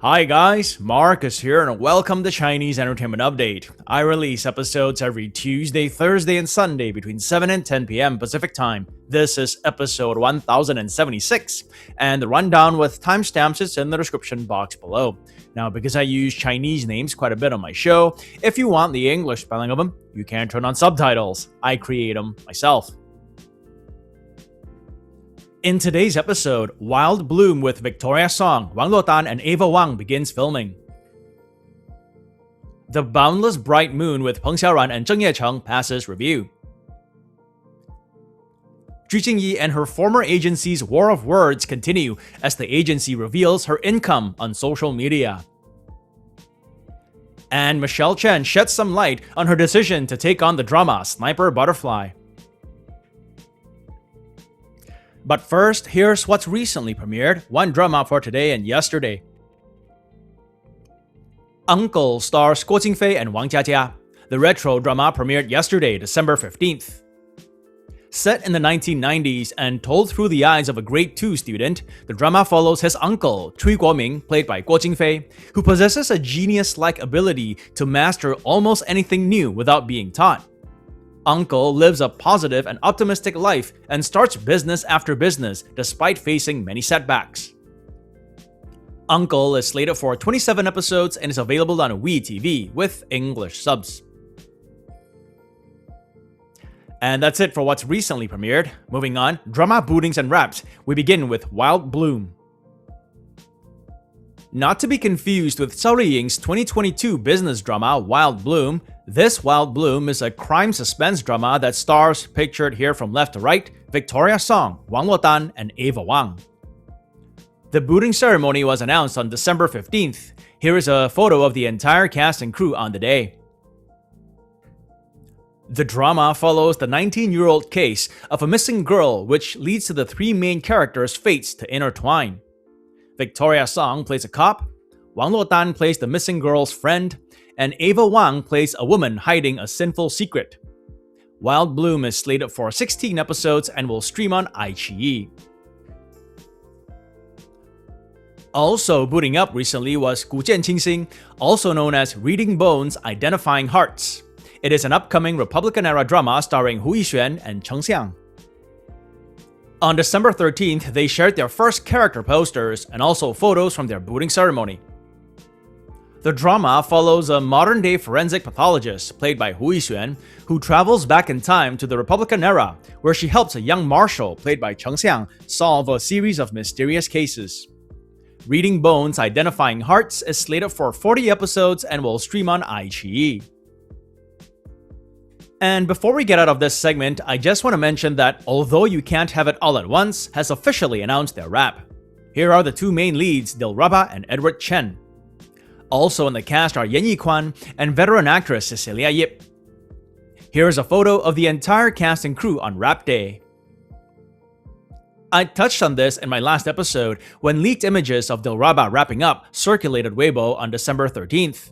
Hi guys, Marcus here and welcome to Chinese Entertainment Update. I release episodes every Tuesday, Thursday, and Sunday between 7 and 10 p.m. Pacific Time. This is episode 1076, and the rundown with timestamps is in the description box below. Now, because I use Chinese names quite a bit on my show, if you want the English spelling of them, you can turn on subtitles. I create them myself. In today's episode, Wild Bloom with Victoria Song, Wang Luodan, and Ava Wang begins filming. The Boundless Bright Moon with Peng Xiaoran and Zheng passes review. Jingyi and her former agency's war of words continue as the agency reveals her income on social media. And Michelle Chen sheds some light on her decision to take on the drama Sniper Butterfly. But first, here's what's recently premiered, one drama for today and yesterday. Uncle stars Guo Jingfei and Wang Jiajia. The retro drama premiered yesterday, December 15th. Set in the 1990s and told through the eyes of a grade 2 student, the drama follows his uncle, Cui Guoming, played by Guo Jingfei, who possesses a genius-like ability to master almost anything new without being taught. Uncle lives a positive and optimistic life and starts business after business despite facing many setbacks. Uncle is slated for 27 episodes and is available on WeTV with English subs. And that's it for what's recently premiered. Moving on, drama bootings and wraps. We begin with Wild Bloom. Not to be confused with Zhao Liying's 2022 business drama Wild Bloom, this Wild Bloom is a crime suspense drama that stars, pictured here from left to right, Victoria Song, Wang Luodan, and Ava Wang. The booting ceremony was announced on December 15th. Here is a photo of the entire cast and crew on the day. The drama follows the 19-year-old case of a missing girl, which leads to the three main characters' fates to intertwine. Victoria Song plays a cop, Wang Luodan plays the missing girl's friend, and Ava Wang plays a woman hiding a sinful secret. Wild Bloom is slated for 16 episodes and will stream on iQIYI. Also booting up recently was Gujian Qingxing, also known as Reading Bones, Identifying Hearts. It is an upcoming Republican-era drama starring Hu Yixuan and Cheng Xiang. On December 13th, they shared their first character posters and also photos from their booting ceremony. The drama follows a modern-day forensic pathologist, played by Hu Yixuan, who travels back in time to the Republican era, where she helps a young marshal, played by Cheng Xiang, solve a series of mysterious cases. Reading Bones, Identifying Hearts is slated for 40 episodes and will stream on iQIYI. And before we get out of this segment, I just want to mention that Although You Can't Have It All at Once has officially announced their wrap. Here are the two main leads, Dilraba and Edward Chen. Also in the cast are Yan Yiquan and veteran actress Cecilia Yip. Here is a photo of the entire cast and crew on wrap day. I touched on this in my last episode when leaked images of Dilraba wrapping up circulated Weibo on December 13th.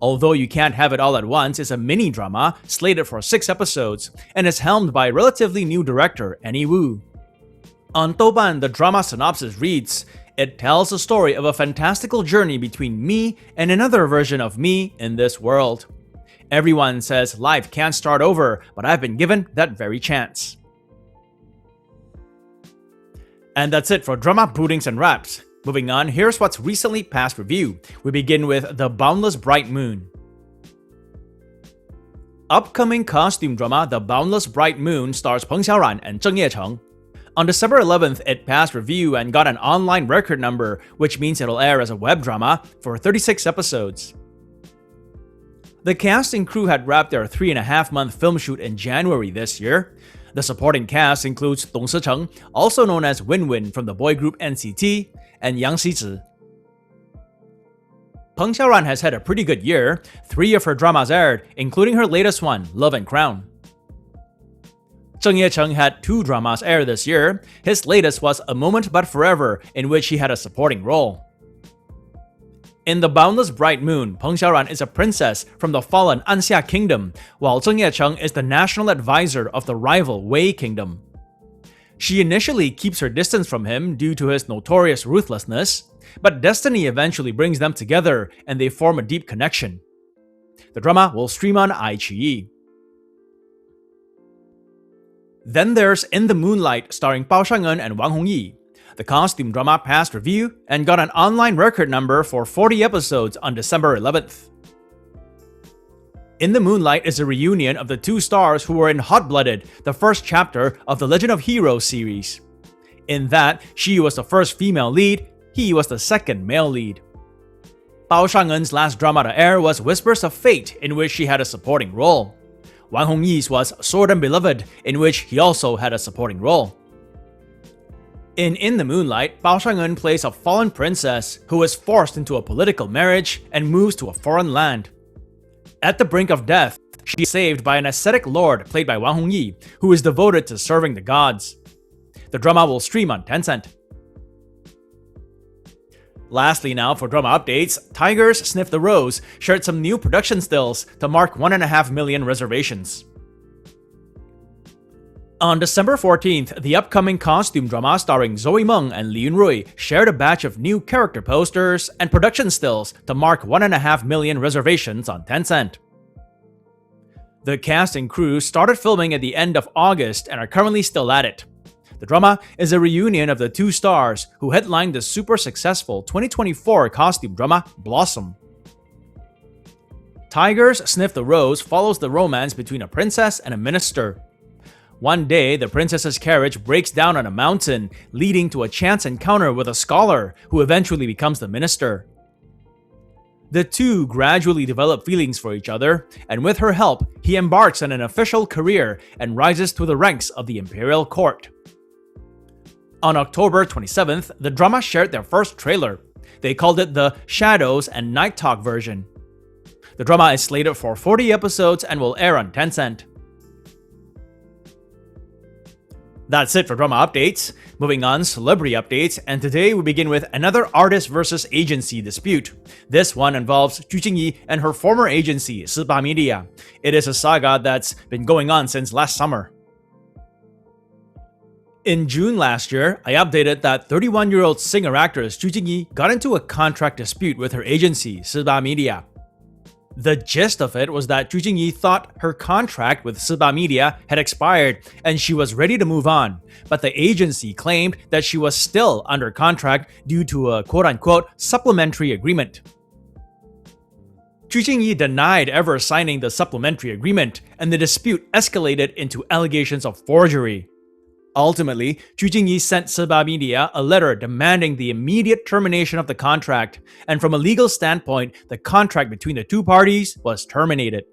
Although You Can't Have It All at Once is a mini-drama slated for 6 episodes and is helmed by relatively new director Annie Wu. On Douban, the drama synopsis reads, "It tells the story of a fantastical journey between me and another version of me in this world. Everyone says life can't start over, but I've been given that very chance." And that's it for drama bootings and wraps. Moving on, here's what's recently passed review. We begin with The Boundless Bright Moon. Upcoming costume drama The Boundless Bright Moon stars Peng Xiaoran and Zheng. On December 11th, it passed review and got an online record number, which means it'll air as a web drama for 36 episodes. The cast and crew had wrapped their 3.5-month film shoot in January this year. The supporting cast includes Dong Sicheng, also known as Win-Win from the boy group NCT, and Yang Xizhi. Peng Xiaoran has had a pretty good year. 3 of her dramas aired, including her latest one, Love and Crown. Zheng had 2 dramas air this year. His latest was A Moment But Forever, in which he had a supporting role. In The Boundless Bright Moon, Peng Xiaoran is a princess from the fallen Anxia Kingdom, while Zheng is the national advisor of the rival Wei Kingdom. She initially keeps her distance from him due to his notorious ruthlessness. but destiny eventually brings them together and they form a deep connection. The drama will stream on iQIYI. Then there's In the Moonlight, starring Peng Xiaoran and Wang Hongyi. The costume drama passed review and got an online record number for 40 episodes on December 11th. In the Moonlight is a reunion of the two stars who were in Hot-Blooded, the first chapter of the Legend of Heroes series. In that, she was the first female lead, he was the second male lead. Peng Xiaoran's last drama to air was Whispers of Fate, in which she had a supporting role. Wang Hongyi's was Sword and Beloved, in which he also had a supporting role. In the Moonlight, Peng Xiaoran plays a fallen princess who is forced into a political marriage and moves to a foreign land. At the brink of death, she is saved by an ascetic lord played by Wang Hongyi, who is devoted to serving the gods. The drama will stream on Tencent. Lastly now, for drama updates, Tiger's Sniff the Rose shared some new production stills to mark 1.5 million reservations. On December 14th, the upcoming costume drama starring Zoe Meng and Li Yunrui shared a batch of new character posters and production stills to mark 1.5 million reservations on Tencent. The cast and crew started filming at the end of August and are currently still at it. The drama is a reunion of the two stars who headlined the super successful 2024 costume drama Blossom. Tiger's Sniff the Rose follows the romance between a princess and a minister. One day, the princess's carriage breaks down on a mountain, leading to a chance encounter with a scholar who eventually becomes the minister. The two gradually develop feelings for each other, and with her help, he embarks on an official career and rises to the ranks of the imperial court. On October 27th, the drama shared their first trailer. They called it the Shadows and Night Talk version. The drama is slated for 40 episodes and will air on Tencent. That's it for drama updates. Moving on, celebrity updates, and today we begin with another artist versus agency dispute. This one involves Jingyi and her former agency, Siba Media. It is a saga that's been going on since last summer. In June last year, I updated that 31-year-old singer-actress Jingyi got into a contract dispute with her agency, Siba Media. The gist of it was that Jingyi thought her contract with Siba Media had expired and she was ready to move on, but the agency claimed that she was still under contract due to a quote-unquote supplementary agreement. Jingyi denied ever signing the supplementary agreement, and the dispute escalated into allegations of forgery. Ultimately, Jingyi sent Siba Media a letter demanding the immediate termination of the contract, and from a legal standpoint, the contract between the two parties was terminated.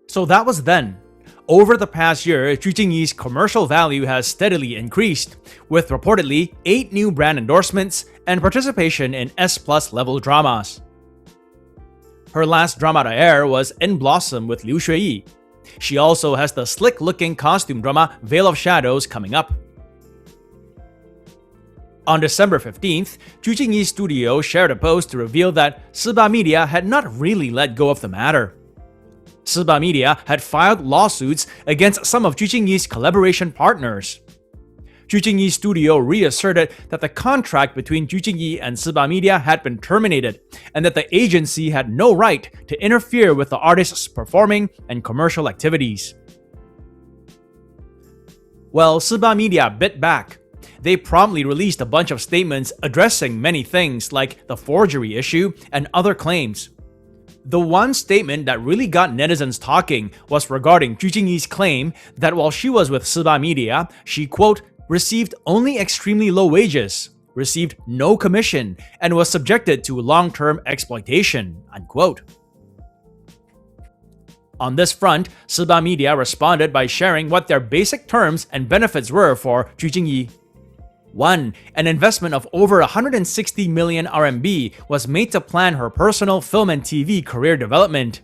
So that was then. Over the past year, Jingyi's commercial value has steadily increased, with reportedly 8 new brand endorsements and participation in S+ level dramas. Her last drama to air was In Blossom with Liu Xueyi. She also has the slick-looking costume drama Veil of Shadows coming up. On December 15th, Jingyi's studio shared a post to reveal that Siba Media had not really let go of the matter. Siba Media had filed lawsuits against some of Jingyi's collaboration partners. Jingyi's studio reasserted that the contract between Jingyi and Siba Media had been terminated, and that the agency had no right to interfere with the artist's performing and commercial activities. Well, Siba Media bit back. They promptly released a bunch of statements addressing many things like the forgery issue and other claims. The one statement that really got netizens talking was regarding Jingyi's claim that while she was with Siba Media, she, quote, received only extremely low wages, received no commission, and was subjected to long-term exploitation, unquote. On this front, Siba Media responded by sharing what their basic terms and benefits were for Jingyi. 1. An investment of over 160 million RMB was made to plan her personal film and TV career development.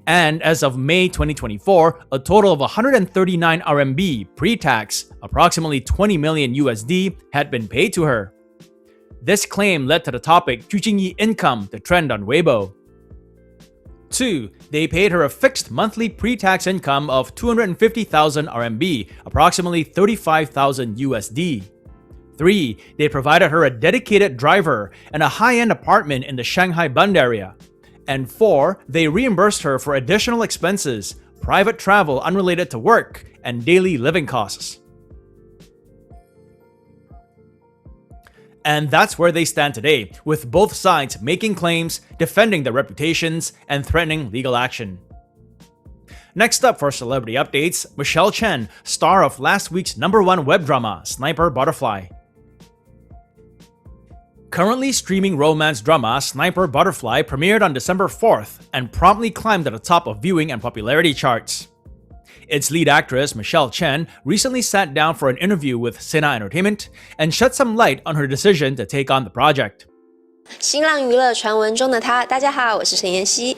And as of May 2024, a total of 139 RMB pre-tax, approximately 20 million USD, had been paid to her. This claim led to the topic Jingyi income to trend on Weibo. 2. They paid her a fixed monthly pre-tax income of 250,000 RMB, approximately 35,000 USD. 3. They provided her a dedicated driver and a high-end apartment in the Shanghai Bund area. And 4. They reimbursed her for additional expenses, private travel unrelated to work, and daily living costs. And that's where they stand today, with both sides making claims, defending their reputations, and threatening legal action. Next up for celebrity updates, Michelle Chen, star of last week's #1 web drama, Sniper Butterfly. Currently streaming romance drama Sniper Butterfly premiered on December 4th and promptly climbed to the top of viewing and popularity charts. Its lead actress, Michelle Chen, recently sat down for an interview with Sina Entertainment and shed some light on her decision to take on the project. 新浪娱乐传闻中的她，大家好，我是陈妍希。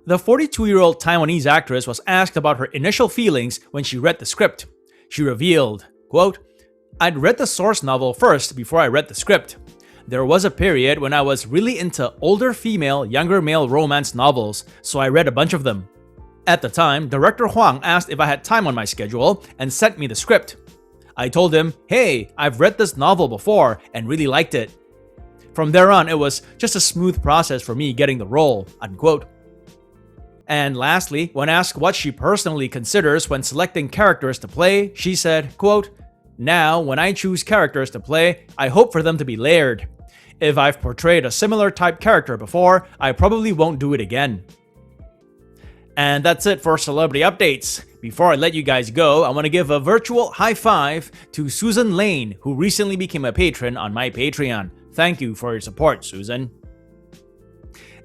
The 42-year-old Taiwanese actress was asked about her initial feelings when she read the script. She revealed, quote, "I'd read the source novel first before I read the script. There was a period when I was really into older female, younger male romance novels, so I read a bunch of them. At the time, director Huang asked if I had time on my schedule and sent me the script. I told him, hey, I've read this novel before and really liked it. From there on, it was just a smooth process for me getting the role," unquote. And lastly, when asked what she personally considers when selecting characters to play, she said, quote, "Now, when I choose characters to play, I hope for them to be layered. If I've portrayed a similar type character before, I probably won't do it again." And that's it for celebrity updates. Before I let you guys go, I want to give a virtual high five to Susan Lane, who recently became a patron on my Patreon. Thank you for your support, Susan.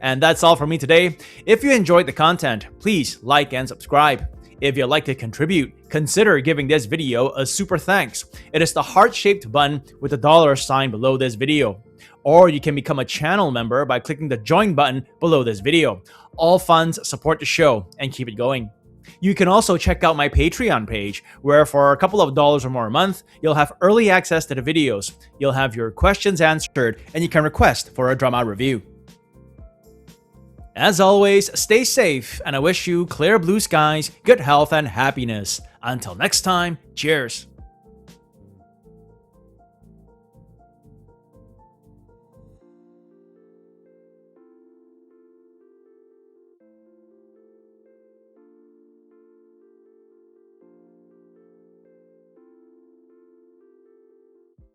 And that's all from me today. If you enjoyed the content, please like and subscribe. If you'd like to contribute, consider giving this video a super thanks. It is the heart-shaped button with the $sign below this video. Or you can become a channel member by clicking the join button below this video. All funds support the show and keep it going. You can also check out my Patreon page, where for a couple of dollars or more a month, you'll have early access to the videos, you'll have your questions answered, and you can request for a drama review. As always, stay safe, and I wish you clear blue skies, good health, and happiness. Until next time, cheers!